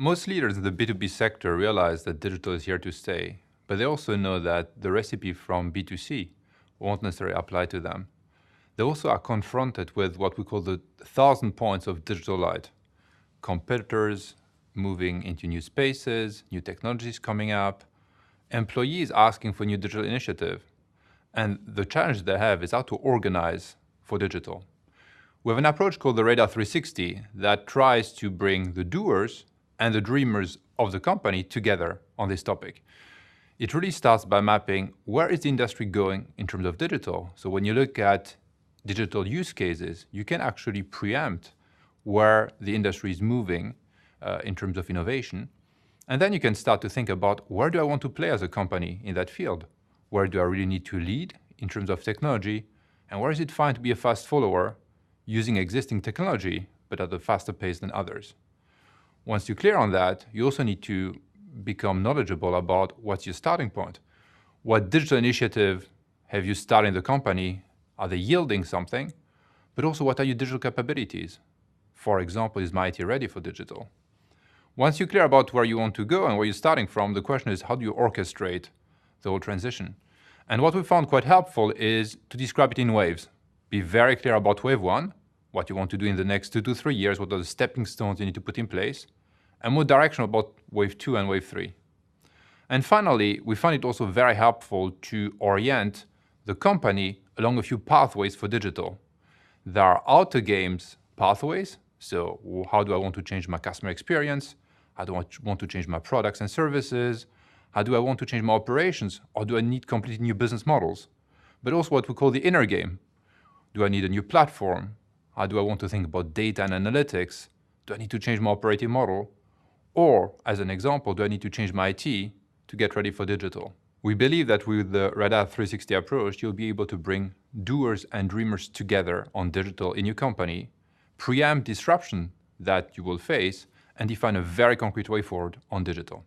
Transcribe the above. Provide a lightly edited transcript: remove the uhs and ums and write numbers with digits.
Most leaders in the B2B sector realize that digital is here to stay, but they also know that the recipe from B2C won't necessarily apply to them. They also are confronted with what we call the 1,000 points of digital light. Competitors moving into new spaces, new technologies coming up, employees asking for new digital initiative. And the challenge they have is how to organize for digital. We have an approach called the Radar 360 that tries to bring the doers and the dreamers of the company together on this topic. It really starts by mapping where is the industry going in terms of digital. So when you look at digital use cases, you can actually preempt where the industry is moving in terms of innovation. And then you can start to think about where do I want to play as a company in that field? Where do I really need to lead in terms of technology? And where is it fine to be a fast follower using existing technology, but at a faster pace than others? Once you're clear on that, you also need to become knowledgeable about what's your starting point. What digital initiative have you started in the company? Are they yielding something? But also, what are your digital capabilities? For example, is my IT ready for digital? Once you're clear about where you want to go and where you're starting from, the question is, how do you orchestrate the whole transition? And what we found quite helpful is to describe it in waves. Be very clear about wave one, what you want to do in the next 2 to 3 years, what are the stepping stones you need to put in place, and more directional about wave 2 and wave 3. And finally, we find it also very helpful to orient the company along a few pathways for digital. There are outer games pathways, so how do I want to change my customer experience? How do I want to change my products and services? How do I want to change my operations? Or do I need completely new business models? But also what we call the inner game. Do I need a new platform? How do I want to think about data and analytics? Do I need to change my operating model? Or, as an example, do I need to change my IT to get ready for digital? We believe that with the Radar 360 approach, you'll be able to bring doers and dreamers together on digital in your company, preempt disruption that you will face, and define a very concrete way forward on digital.